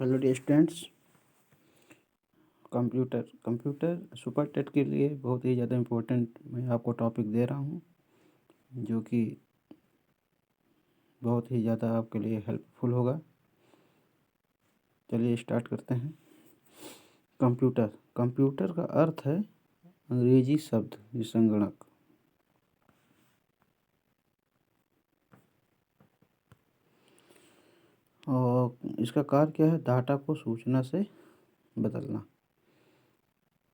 Hello dear students. Computer super TET के लिए बहुत ही ज़्यादा इम्पोर्टेंट मैं आपको टॉपिक दे रहा हूँ, जो कि बहुत ही ज़्यादा आपके लिए हेल्पफुल होगा। चलिए स्टार्ट करते हैं। कंप्यूटर का अर्थ है अंग्रेजी शब्द संगणक। और इसका कार्य क्या है? डाटा को सूचना से बदलना।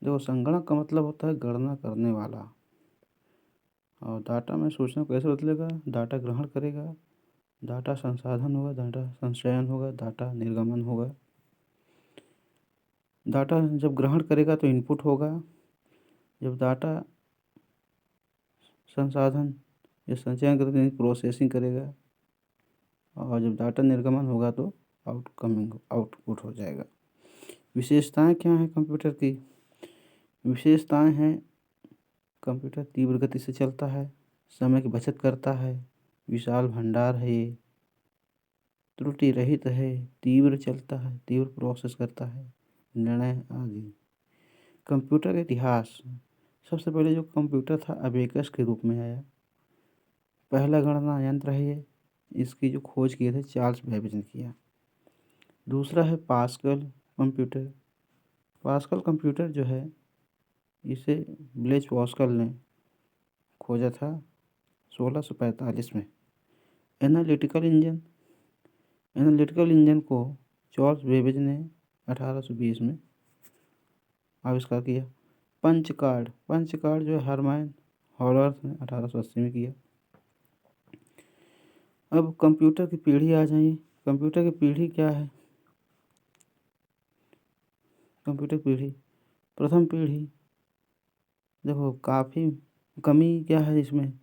देखो, संगणक का मतलब होता है गणना करने वाला, और डाटा में सूचना कैसे बदलेगा? डाटा ग्रहण करेगा, डाटा संसाधन होगा, डाटा संचयन होगा, डाटा निर्गमन होगा। डाटा जब ग्रहण करेगा तो इनपुट होगा, जब डाटा संसाधन या संचयन करेगा तो प्रोसेसिंग करेगा, और जब डाटा निर्गमन होगा तो आउटपुट हो जाएगा। विशेषताएं क्या हैं कंप्यूटर की? विशेषताएं हैं कंप्यूटर तीव्र गति से चलता है, समय की बचत करता है, विशाल भंडार है, ये त्रुटि रहित है, तीव्र चलता है, तीव्र प्रोसेस करता है, निर्णय आदि। कंप्यूटर का इतिहास। सबसे पहले जो कंप्यूटर था अबेकस के रूप में आया। पहला गणना यंत्र है ये, इसकी जो खोज किए थे चार्ल्स बेबेज ने किया। दूसरा है पास्कल कंप्यूटर। पास्कल कंप्यूटर जो है इसे ब्लेज पास्कल ने खोजा था 1645 में। एनालिटिकल इंजन को चार्ल्स बेबेज ने 1820 में आविष्कार किया। पंच कार्ड जो है हरमैन हॉलवर्थ ने 1880 में किया। अब कंप्यूटर की पीढ़ी आ जाइए। कंप्यूटर की पीढ़ी क्या है? कंप्यूटर पीढ़ी, प्रथम पीढ़ी। देखो, काफ़ी कमी क्या है इसमें?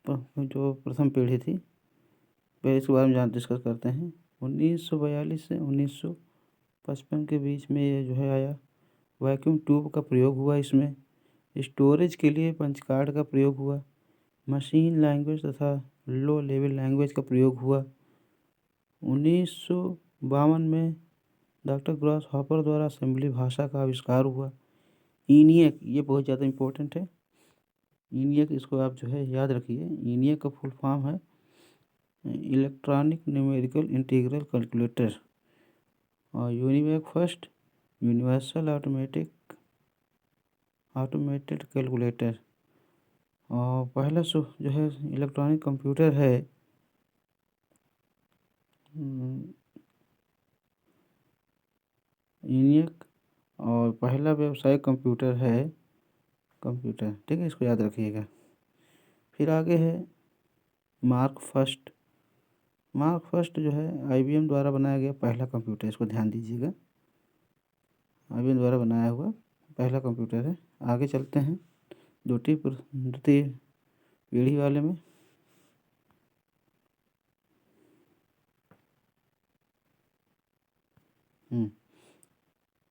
जो प्रथम पीढ़ी थी, पहले इसके बारे में डिस्कस करते हैं। 1942 से 1955 के बीच में ये जो है आया। वैक्यूम ट्यूब का प्रयोग हुआ इसमें। स्टोरेज के लिए पंच कार्ड का प्रयोग हुआ। मशीन लैंग्वेज तथा लो लेवल लैंग्वेज का प्रयोग हुआ। 1952 में डॉक्टर ग्रॉस हॉपर द्वारा असेंबली भाषा का आविष्कार हुआ। ENIAC, ये बहुत ज़्यादा इम्पोर्टेंट है। ENIAC, इसको आप जो है याद रखिए। ENIAC का फुल फॉर्म है इलेक्ट्रॉनिक न्यूमेरिकल इंटीग्रल कैलकुलेटर, और UNIVAC first universal automated calculator. और पहला जो है इलेक्ट्रॉनिक कंप्यूटर है ENIAC, और पहला व्यावसायिक कंप्यूटर है कंप्यूटर। ठीक है, इसको याद रखिएगा। फिर आगे है मार्क फर्स्ट जो है IBM द्वारा बनाया गया पहला कंप्यूटर। इसको ध्यान दीजिएगा, IBM द्वारा बनाया हुआ पहला कंप्यूटर है। आगे चलते हैं द्वितीय पीढ़ी वाले में।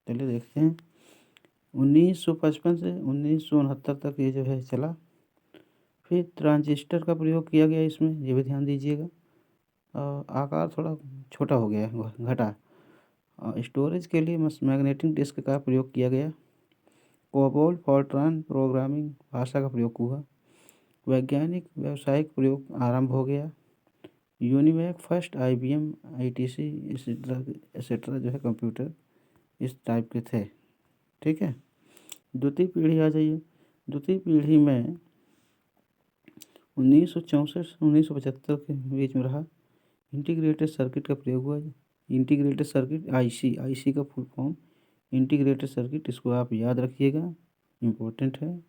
चलिए देखते हैं। 1955 से 1969 तक ये जो है चला। फिर ट्रांजिस्टर का प्रयोग किया गया इसमें, ये भी ध्यान दीजिएगा। आकार थोड़ा छोटा हो गया, घटा। स्टोरेज के लिए मैग्नेटिक डिस्क का प्रयोग किया गया। कोबोल फॉर्ट्रान प्रोग्रामिंग भाषा का प्रयोग हुआ। वैज्ञानिक व्यावसायिक प्रयोग आरंभ हो गया। UNIVAC first IBM ITC etcetera जो है कंप्यूटर इस टाइप के थे। ठीक है, द्वितीय पीढ़ी आ जाइए। द्वितीय पीढ़ी में 1964 से 1975 के बीच में रहा। इंटीग्रेटेड सर्किट का प्रयोग हुआ। इंटीग्रेटेड सर्किट IC का फुल फॉर्म इंटीग्रेटेड सर्किट, इसको आप याद रखिएगा, इम्पोर्टेंट है।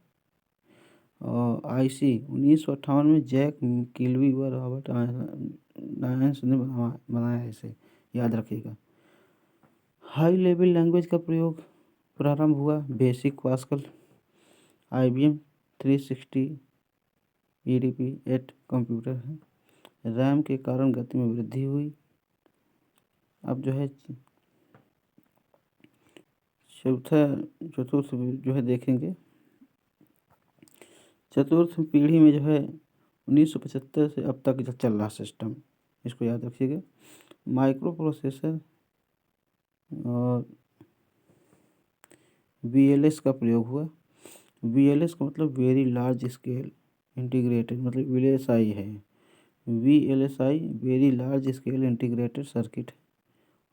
और IC 1958 में जैक किल्वी व रॉबर्ट आयंस ने बनाया है, इसे याद रखिएगा। हाई लेवल लैंग्वेज का प्रयोग प्रारंभ हुआ। Basic pascal IBM 360 EDP8 computer है। रैम के कारण गति में वृद्धि हुई। अब जो है चतुर्थ जो है देखेंगे। चतुर्थ पीढ़ी में जो है 1975 से अब तक चल रहा सिस्टम, इसको याद रखिएगा। माइक्रो प्रोसेसर और VLS का प्रयोग हुआ। VLS का मतलब वेरी लार्ज स्केल इंटीग्रेटेड, मतलब VLSI है। VLSI very large scale integrated circuit.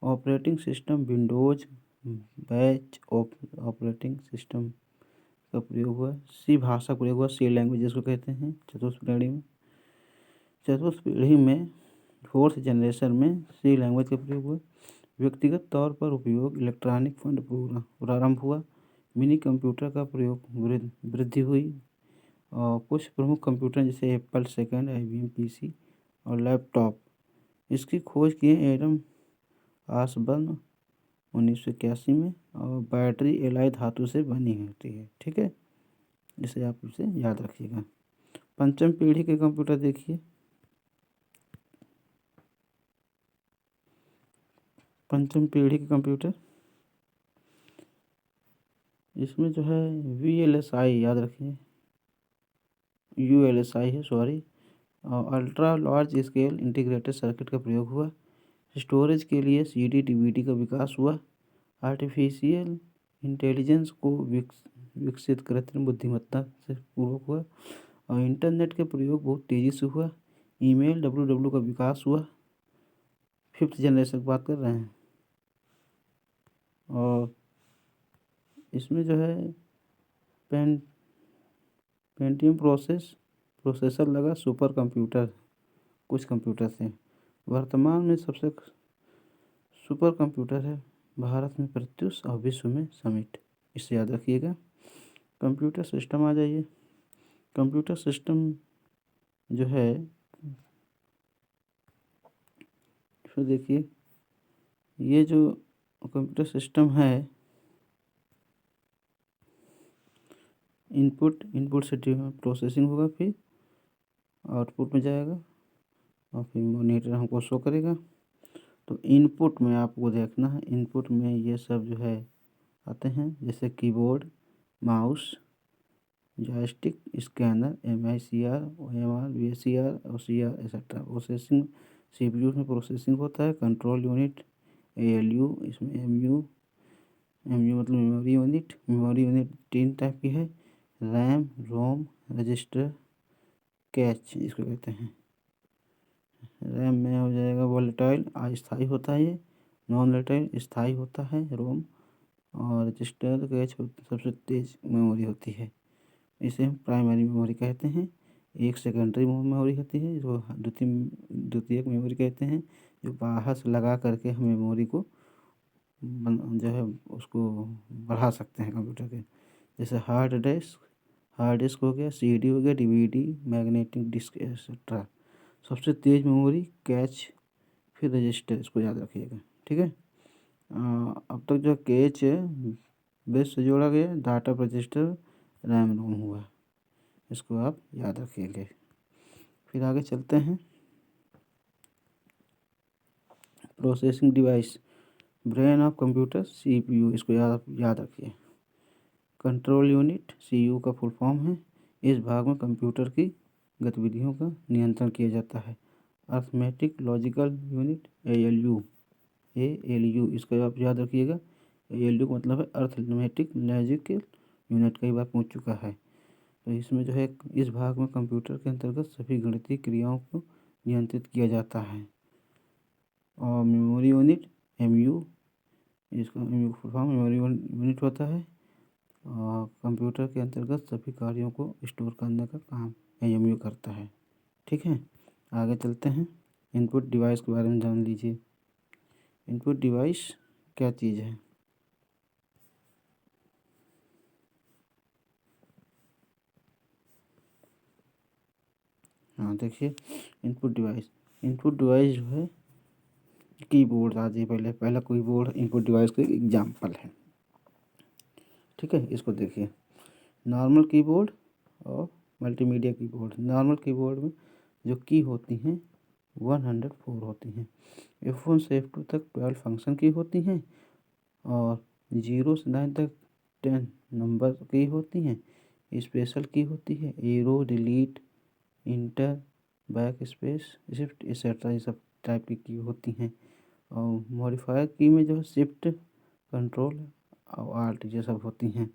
Operating system Windows batch operating system का प्रयोग हुआ। सी भाषा का प्रयोग हुआ। सी लैंग्वेज जिसको कहते हैं चतुर्थ पीढ़ी में फोर्थ जनरेशन में सी लैंग्वेज का प्रयोग हुआ। व्यक्तिगत तौर पर उपयोग इलेक्ट्रॉनिक फंड प्रारंभ हुआ। मिनी कंप्यूटर का प्रयोग वृद्धि हुई। और कुछ प्रमुख कंप्यूटर जैसे एप्पल सेकंड, IBM PC और लैपटॉप, इसकी खोज की एडम आसबर्न 1981 में। और बैटरी एलॉय धातु से बनी होती है। ठीक है, इसे आप इसे याद रखिएगा। पंचम पीढ़ी के कंप्यूटर देखिए। पंचम पीढ़ी के कंप्यूटर, इसमें जो है VLSI याद रखिए, ULSI है sorry. Ultra large scale integrated circuit का प्रयोग हुआ। स्टोरेज के लिए CD DVD का विकास हुआ। आर्टिफिशियल इंटेलिजेंस को विकसित कृत्रिम बुद्धिमत्ता से पूर्वक हुआ। और इंटरनेट के प्रयोग बहुत तेज़ी से हुआ। ईमेल WWW का विकास हुआ। फिफ्थ जनरेशन की बात कर रहे हैं। और इसमें जो है पेंटियम प्रोसेसर लगा सुपर कंप्यूटर कुछ कंप्यूटर से। वर्तमान में सबसे सुपर कंप्यूटर है भारत में प्रत्युष और विश्व में समिट, इसे याद रखिएगा। कंप्यूटर सिस्टम आ जाइए। कंप्यूटर सिस्टम जो है, इसमें देखिए ये जो कंप्यूटर सिस्टम है, इनपुट से प्रोसेसिंग होगा, फिर आउटपुट में जाएगा और फिर मॉनिटर हमको शो करेगा। तो इनपुट में आपको देखना है, इनपुट में ये सब जो है आते हैं, जैसे keyboard, mouse, joystick, scanner, MICR, OMR, VCR और CR एक्सेट्रा। प्रोसेसिंग CPU में प्रोसेसिंग होता है। कंट्रोल यूनिट ALU, इसमें MU मतलब मेमोरी यूनिट 3 टाइप की है। रैम, रोम, रजिस्टर, कैच इसको कहते हैं। रैम में हो जाएगा वोलेटाइल, अस्थायी होता है ये। नॉन वोलेटाइल स्थायी होता है रोम। और रजिस्टर कैच सबसे तेज मेमोरी होती है। इसे हम प्राइमरी मेमोरी कहते हैं। एक सेकेंडरी मेमोरी होती है, जो द्वितीयक मेमोरी कहते हैं, जो बाहर से लगा करके हम मेमोरी को जो है उसको बढ़ा सकते हैं कंप्यूटर के। जैसे हार्ड डिस्क हो गया, CD हो गया, DVD, मैग्नेटिक डिस्क एक्सेट्रा। सबसे तेज़ मेमोरी कैच, फिर रजिस्टर, इसको याद रखिएगा। ठीक है। अब तक जो कैच है बेस से जोड़ा गया, डाटा रजिस्टर, रैम रोम हुआ, इसको आप याद रखिएगा। फिर आगे चलते हैं। Processing device, brain of computer CPU, इसको याद रखिए। कंट्रोल यूनिट CU का फुल फॉर्म है। इस भाग में कंप्यूटर की गतिविधियों का नियंत्रण किया जाता है। अर्थमेटिक लॉजिकल यूनिट ALU, इसका आप याद रखिएगा। ALU का मतलब है अर्थमेटिक लॉजिकल यूनिट, कई बार पूछ चुका है। तो इसमें जो है इस भाग में कंप्यूटर के अंतर्गत सभी गणितीय क्रियाओं को नियंत्रित किया जाता है। और मेमोरी यूनिट MU, इसका MU full form memory unit होता है। और कंप्यूटर के अंतर्गत सभी कार्यों को स्टोर करने का काम MU करता है। ठीक है, आगे चलते हैं। इनपुट डिवाइस के बारे में जान लीजिए। इनपुट डिवाइस क्या चीज़ है? हाँ देखिए, इनपुट डिवाइस जो है कीबोर्ड आ जाइए। पहला कीबोर्ड इनपुट डिवाइस का एग्जाम्पल है। ठीक है, इसको देखिए। नॉर्मल कीबोर्ड और मल्टीमीडिया कीबोर्ड। नॉर्मल कीबोर्ड में जो की होती हैं 104 होती हैं। F1 से F2 तक 12 फंक्शन की होती हैं। और 0 से 9 तक 10 नंबर की होती हैं। स्पेशल की होती है arrow, delete, inter, back space, shift etcetera, ये सब टाइप की होती हैं। और मॉडिफायर की में जो है शिफ्ट, कंट्रोल और आल्ट ये सब होती हैं।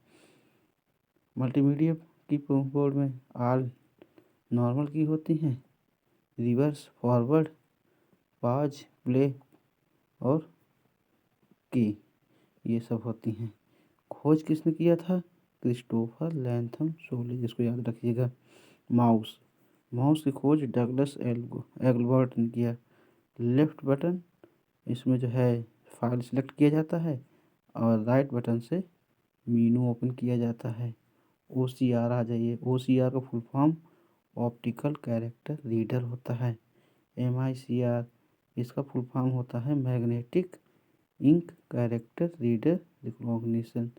मल्टीमीडिया कीबोर्ड में ऑल नॉर्मल की होती हैं, रिवर्स, फॉरवर्ड, पॉज, प्ले और की ये सब होती हैं। खोज किसने किया था? क्रिस्टोफर लैंथम सोले, जिसको याद रखिएगा। माउस माउस की खोज डगलस एल्बर्ट ने किया। लेफ्ट बटन, इसमें जो है फाइल सेलेक्ट किया जाता है और राइट बटन से मीनू ओपन किया जाता है। OCR आ जाइए। OCR का full form optical character reader होता है। MICR, इसका फुल फॉर्म होता है magnetic ink character reader recognition.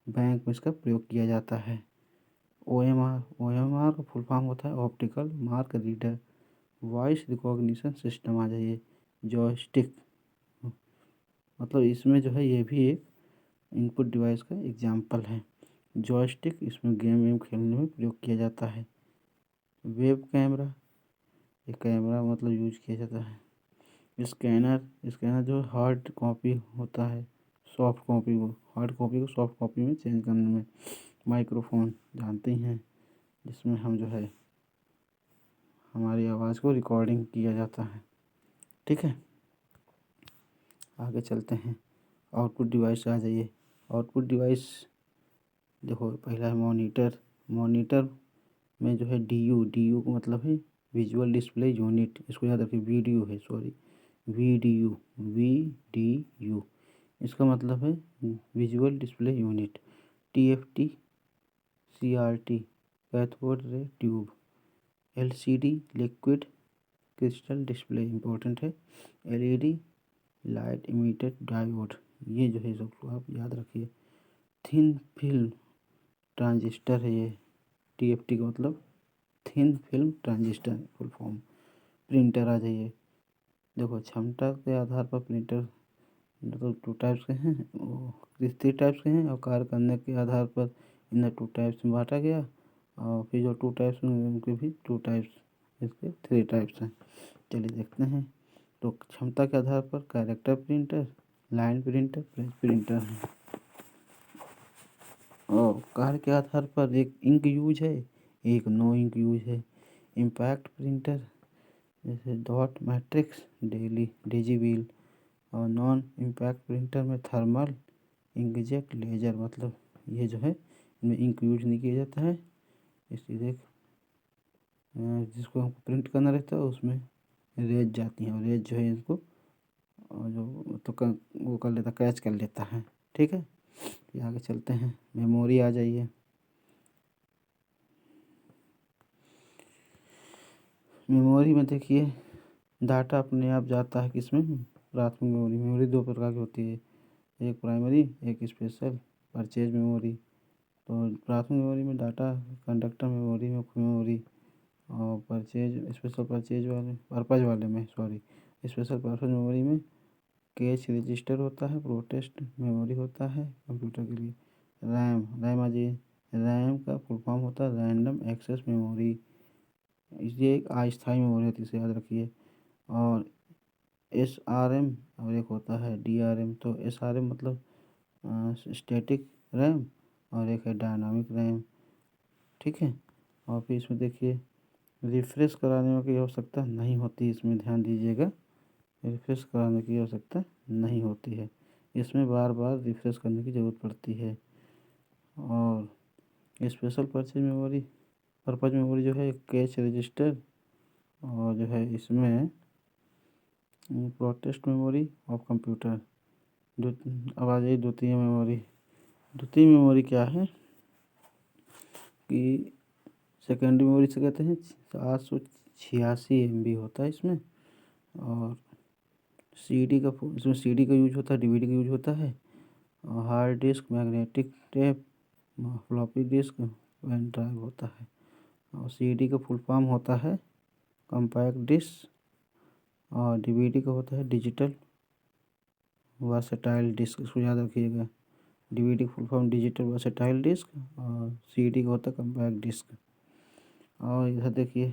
Bank में इसका प्रयोग किया जाता है। OMR का फुल फॉर्म होता है optical mark reader. Voice recognition system आ जाइए। जॉयस्टिक, मतलब इसमें जो है ये भी एक इनपुट डिवाइस का एग्जाम्पल है। जॉयस्टिक, इसमें गेम वेम खेलने में प्रयोग किया जाता है। वेब कैमरा, ये कैमरा मतलब यूज किया जाता है। स्कैनर जो हार्ड कॉपी होता है, सॉफ्ट कॉपी को हार्ड कॉपी को सॉफ्ट कॉपी में चेंज करने में। माइक्रोफोन जानते ही हैं, जिसमें हम जो है हमारी आवाज़ को रिकॉर्डिंग किया जाता है। ठीक है, आगे चलते हैं। आउटपुट डिवाइस आ जाइए। आउटपुट डिवाइस देखो, पहला है मॉनिटर। मॉनिटर में जो है डी यू का मतलब है विजुअल डिस्प्ले यूनिट, इसको याद रखिए। वीडियो है, सॉरी, वी डी यू, इसका मतलब है visual display unit. TFT, CRT cathode ray tube. LCD liquid crystal display important है। LED लाइट इमिटेड डायोड, ये जो है सबको आप याद रखिए। थिन फिल्म ट्रांजिस्टर है ये। TFT का मतलब thin film transistor full form. Printer आ जाइए। देखो, क्षमता के आधार पर प्रिंटर मतलब 2 टाइप्स के हैं, वो 3 टाइप्स के हैं, और कार्य करने के आधार पर इन्हें 2 टाइप्स में बांटा गया। और फिर जो 2 टाइप्स में उनके भी 2 टाइप्स, इसके 3 टाइप्स हैं। चलिए देखते हैं। तो क्षमता के आधार पर character printer, line printer, press printer है। और कार्य के आधार पर एक इंक यूज है, एक नो इंक यूज है। इम्पैक्ट प्रिंटर जैसे डॉट मैट्रिक्स, डिजिव्हील। और नॉन इम्पैक्ट प्रिंटर में थर्मल, इंकजेट, लेजर, मतलब ये जो है इनमें इंक यूज नहीं किया जाता है। इसलिए जिसको हमको प्रिंट करना रहता है उसमें रेज जाती हैं, और रेज जो है इसको जो तो वो कर लेता, कैच कर लेता है। ठीक है, ये आगे चलते हैं। मेमोरी आ जाइए। मेमोरी में देखिए, डाटा अपने आप जाता है किसमें? प्राथमिक मेमोरी। मेमोरी 2 प्रकार की होती है, एक प्राइमरी, एक स्पेशल परचेज मेमोरी। तो प्राथमिक मेमोरी में डाटा कंडक्टर मेमोरी, मुख्य मेमोरी, और स्पेशल पर्पज वाले में, सॉरी, स्पेशल पर्पज मेमोरी में कैश रजिस्टर होता है, प्रोटेस्ट मेमोरी होता है कंप्यूटर के लिए। रैम आ जाइए। रैम का फुल फॉर्म होता है रैंडम एक्सेस मेमोरी। ये एक अस्थायी मेमोरी होती है, इसे याद रखिए। और SRM और एक होता है DRM। तो SRM मतलब स्टैटिक रैम, और एक है डायनामिक रैम। ठीक है, और फिर इसमें देखिए रिफ्रेश कराने की आवश्यकता नहीं होती, इसमें ध्यान दीजिएगा। रिफ्रेश कराने की आवश्यकता नहीं होती है, इसमें बार बार रिफ्रेश करने की ज़रूरत पड़ती है। और स्पेशल पर्पज मेमोरी जो है कैश रजिस्टर, और जो है इसमें प्रोटेस्ट मेमोरी ऑफ कंप्यूटर। दो अब आ जाइए द्वितीय मेमोरी। द्वितीय मेमोरी क्या है कि सेकेंडरी मेमोरी से कहते हैं। 786 MB होता है इसमें। और इसमें CD का यूज होता है, DVD का यूज होता है। और hard disk, magnetic tape, floppy disk, pen drive होता है। और CD का फुल फॉर्म होता है कॉम्पैक्ट डिस्क। और DVD का होता है डिजिटल वर्सेटाइल डिस्क, इसको याद रखिएगा। DVD का full form digital versatile disk, और CD का होता है कॉम्पैक्ट डिस्क। और इधर देखिए,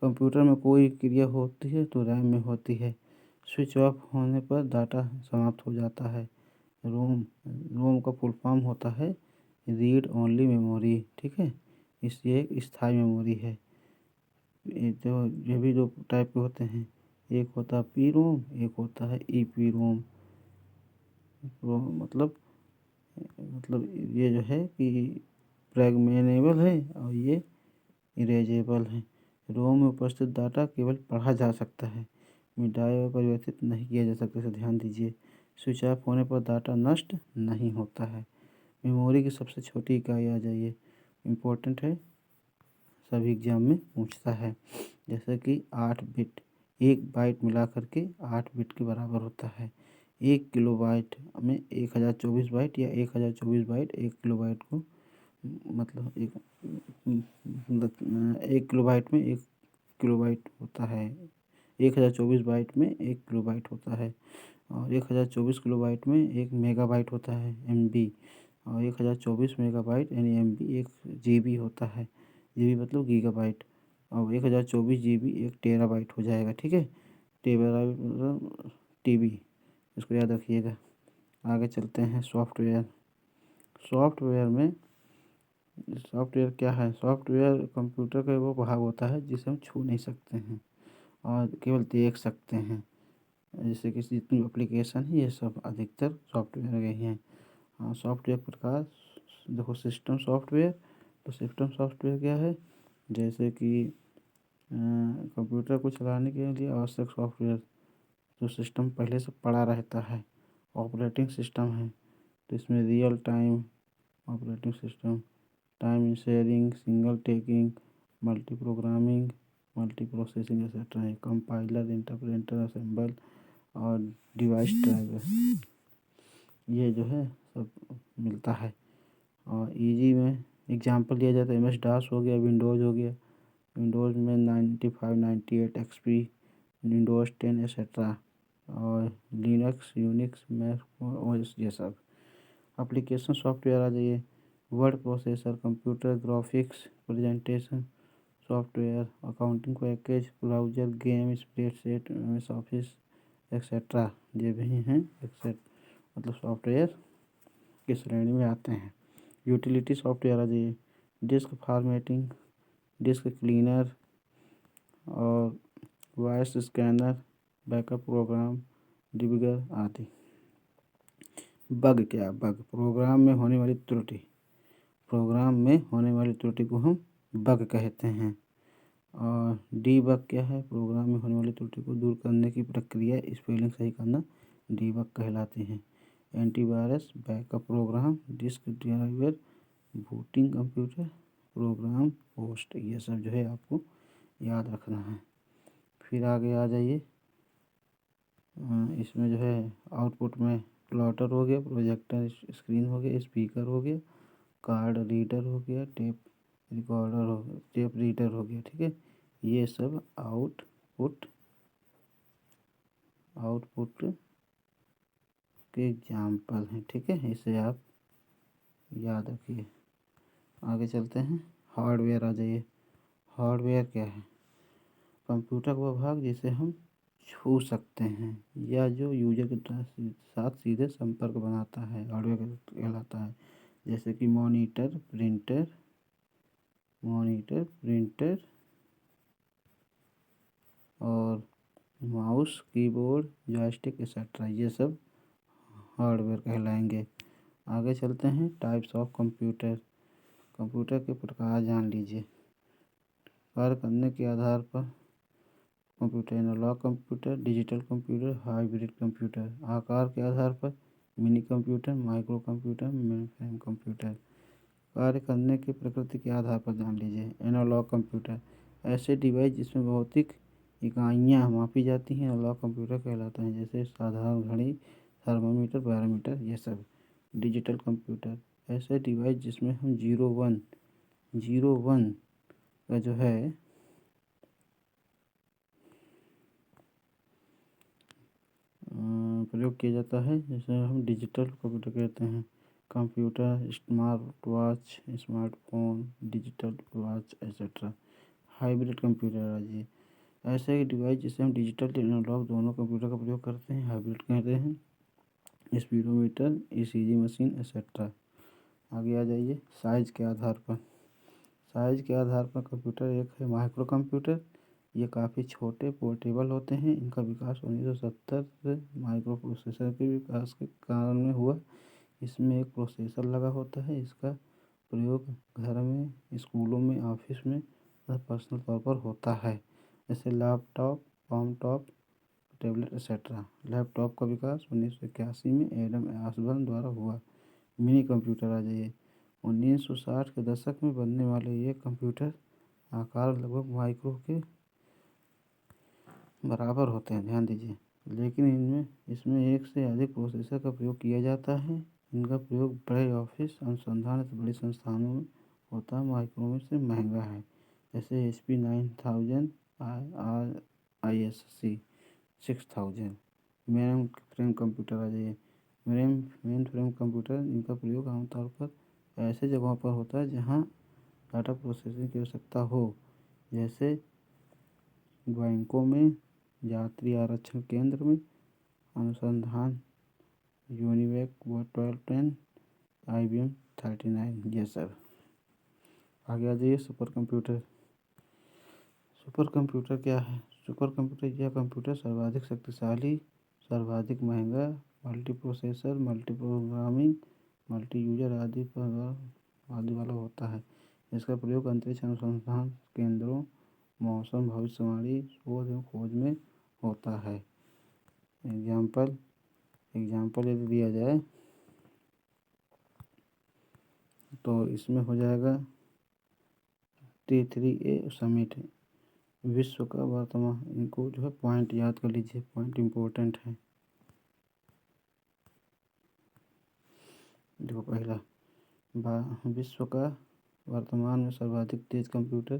कंप्यूटर में कोई क्रिया होती है तो रैम में होती है। स्विच ऑफ होने पर डाटा समाप्त हो जाता है। रोम रोम का फुल फॉर्म होता है रीड ओनली मेमोरी, ठीक है। इसलिए एक स्थायी मेमोरी है। ये भी दो टाइप के होते हैं, एक होता है पी रोम, एक होता है ई पी रोम। मतलब ये जो है कि प्रोग्रामेबल है और ये इरेजेबल है। रोम में उपस्थित डाटा केवल पढ़ा जा सकता है, मिटाया और परिवर्तित नहीं किया जा सकता। इसे ध्यान दीजिए। स्विच ऑफ होने पर डाटा नष्ट नहीं होता है। मेमोरी की सबसे छोटी इकाई आ जाइए, इम्पोर्टेंट है, सभी एग्जाम में पूछता है। जैसे कि 8 बिट, 1 बाइट मिला करके 8 बिट के बराबर होता है। 1 किलोबाइट में 1024 बाइट या 1024 बाइट 1 किलोबाइट को मतलब 1 किलोबाइट में 1 किलोबाइट होता है। 1024 बाइट में 1 किलोबाइट होता है और 1024 किलोबाइट में 1 मेगाबाइट होता है MB, और 1024 मेगाबाइट यानी MB 1 GB होता है। GB मतलब गीगाबाइट, और 1024 GB 1 टेराबाइट हो जाएगा, ठीक है। टेराबाइट मतलब TB, इसको याद रखिएगा। आगे चलते हैं सॉफ्टवेयर। सॉफ्टवेयर क्या है? सॉफ्टवेयर कंप्यूटर का वो भाग होता है जिसे हम छू नहीं सकते हैं और केवल देख सकते हैं। जैसे कि जितनी एप्लीकेशन है ये सब अधिकतर सॉफ्टवेयर के ही हैं। हाँ, सॉफ्टवेयर प्रकार देखो, सिस्टम सॉफ्टवेयर। तो सिस्टम सॉफ्टवेयर क्या है? जैसे कि कंप्यूटर को चलाने के लिए आवश्यक सॉफ्टवेयर जो सिस्टम पहले से पड़ा रहता है। ऑपरेटिंग सिस्टम है तो इसमें real time operating system, time sharing, single taking, multi programming, multi processing etcetera है। कंपाइलर, इंटरप्रेटर, असेंबल और डिवाइस ड्राइवर, ये जो है सब मिलता है। और इजी में एग्जांपल दिया जाता है, MS DOS हो गया, विंडोज़ हो गया। विंडोज़ में 95, 98 XP, विंडोज़ 10 एक्सेट्रा, और लिनक्स, यूनिक्स, मैक OS, ये सब। एप्लीकेशन सॉफ्टवेयर आ जाइए, word processor, computer graphics, presentation software, accounting package, browser, game, spreadsheet, MS office etcetera, ये भी हैं एक्सेट मतलब सॉफ्टवेयर की श्रेणी में आते हैं। यूटिलिटी सॉफ्टवेयर आ जाइए, डिस्क फॉर्मेटिंग, डिस्क क्लीनर और voice scanner, backup program, debugger आदि। बग क्या? बग प्रोग्राम में होने वाली त्रुटि। प्रोग्राम में होने वाली त्रुटि को हम बग कहते हैं। और डीबग क्या है? प्रोग्राम में होने वाली त्रुटि को दूर करने की प्रक्रिया, स्पेलिंग सही करना, डीबग कहलाती है। Antivirus, backup program, disk driver, booting computer, program host, ये सब जो है आपको याद रखना है। फिर आगे आ जाइए, इसमें जो है आउटपुट में प्लॉटर हो गया, प्रोजेक्टर स्क्रीन हो गया, स्पीकर हो गया, कार्ड रीडर हो गया, टेप रिकॉर्डर हो गया, टेप रीडर हो गया, ठीक है। ये सब आउटपुट के एग्जाम्पल हैं, ठीक है। इसे आप याद रखिए। आगे चलते हैं, हार्डवेयर आ जाइए। हार्डवेयर क्या है? कंप्यूटर का वो भाग जिसे हम छू सकते हैं या जो यूजर के साथ सीधे संपर्क बनाता है, हार्डवेयर कहलाता है। जैसे कि मॉनिटर, प्रिंटर और माउस, कीबोर्ड, जॉयस्टिक एक्सेट्रा, ये सब हार्डवेयर कहलाएंगे। आगे चलते हैं, टाइप्स ऑफ कंप्यूटर। कंप्यूटर के प्रकार जान लीजिए। कार्य करने के आधार पर computer, analog computer, digital computer, hybrid computer. आकार के आधार पर mini computer, micro computer, mainframe computer. कार्य करने की प्रकृति के आधार पर जान लीजिए। एनालॉग कंप्यूटर, ऐसे डिवाइस जिसमें भौतिक इकाइयाँ मापी जाती हैं, एनालॉग कंप्यूटर कहलाते हैं। जैसे साधारण घड़ी, थर्मामीटर, बैरोमीटर, ये सब। डिजिटल कंप्यूटर, ऐसे डिवाइस जिसमें हम जीरो वन का जो है प्रयोग किया जाता है, जिसे हम डिजिटल कंप्यूटर कहते हैं। Computer, smart watch, smartphone, digital watch etcetera. Hybrid computer आ जाइए, ऐसा एक डिवाइस जिसे हम डिजिटल एनालॉग दोनों कंप्यूटर का प्रयोग करते हैं हाइब्रिड कहते हैं। Speedometer, ECG machine etcetera. आगे आ जाइए। साइज के आधार पर कंप्यूटर एक है माइक्रो कंप्यूटर। ये काफ़ी छोटे पोर्टेबल होते हैं। इनका विकास 1970 से माइक्रो प्रोसेसर के विकास के कारण में हुआ। इसमें एक प्रोसेसर लगा होता है। इसका प्रयोग घर में, स्कूलों में, ऑफिस में तथा पर्सनल तौर पर होता है, जैसे लैपटॉप, कॉमटॉप, टैबलेट एक्सेट्रा। लैपटॉप का विकास 1981 में एडम ऑसबर्न द्वारा हुआ। मिनी कंप्यूटर आ जाइए। 1960 के दशक में बनने वाले ये कंप्यूटर आकार लगभग माइक्रो के बराबर होते हैं, ध्यान दीजिए, लेकिन इसमें एक से अधिक प्रोसेसर का प्रयोग किया जाता है। इनका प्रयोग बड़े ऑफिस, अनुसंधान से बड़े संस्थानों में होता है। माइक्रो में से महंगा है, जैसे HP 9000, ISC 6000। Mainframe computer आ जाइए। मेन फ्रेम कंप्यूटर, इनका प्रयोग आमतौर पर ऐसे जगहों पर होता है जहां डाटा प्रोसेसिंग की आवश्यकता हो, जैसे बैंकों में, यात्री आरक्षण केंद्र में, अनुसंधान, यूनिवेक 1210, IBM 39, ये सब। आगे आ जाइए। सुपर कंप्यूटर क्या है? सुपर कंप्यूटर यह कंप्यूटर सर्वाधिक शक्तिशाली, सर्वाधिक महंगा, multi processor, multi programming, multi user आदि वाला होता है। इसका प्रयोग अंतरिक्ष अनुसंधान केंद्रों, मौसम भविष्यवाणी, शोध एवं खोज में होता है। एग्जाम्पल यदि दिया जाए तो इसमें हो जाएगा T3A समिट। विश्व का वर्तमान, इनको जो है पॉइंट याद कर लीजिए, पॉइंट इम्पोर्टेंट है। देखो, पहला, विश्व का वर्तमान में सर्वाधिक तेज कंप्यूटर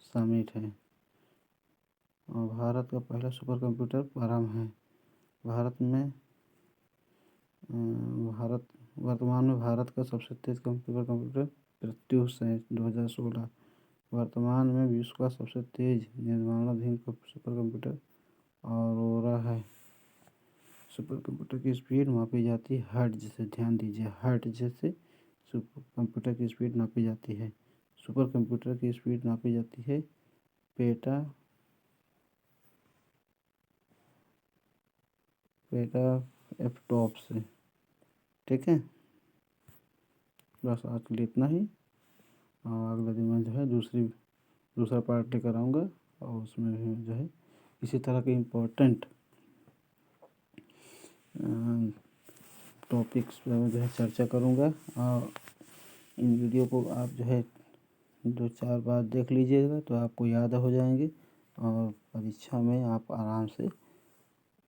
समिट है। और भारत का पहला सुपर कंप्यूटर परम है। वर्तमान में भारत का सबसे तेज कंप्यूटर प्रत्यूष है 2016। वर्तमान में विश्व का सबसे तेज निर्माणाधीन सुपर कंप्यूटर ऑरोरा है। सुपर कंप्यूटर की स्पीड मापी जाती है हर्ट्ज से, ध्यान दीजिए, हर्ट्ज से सुपर कंप्यूटर की स्पीड नापी जाती है। सुपर कंप्यूटर की स्पीड नापी जाती है पेटा एफटॉप से। ठीक है, बस आज के लिए इतना ही। और अगले दिन मैं जो है दूसरा पार्ट लेकर आऊँगा, और उसमें भी जो है इसी तरह के इम्पोर्टेंट टॉपिक्स पर मैं जो है चर्चा करूँगा। और इन वीडियो को आप जो है 2-4 बार देख लीजिएगा तो आपको याद हो जाएंगे, और परीक्षा में आप आराम से,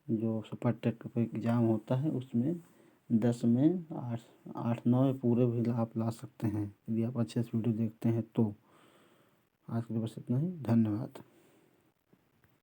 जो सुपर टेट का एग्ज़ाम होता है उसमें 10 में 8-9 पूरे भी आप ला सकते हैं, यदि आप अच्छे से वीडियो देखते हैं तो। आज के लिए बस इतना ही, धन्यवाद।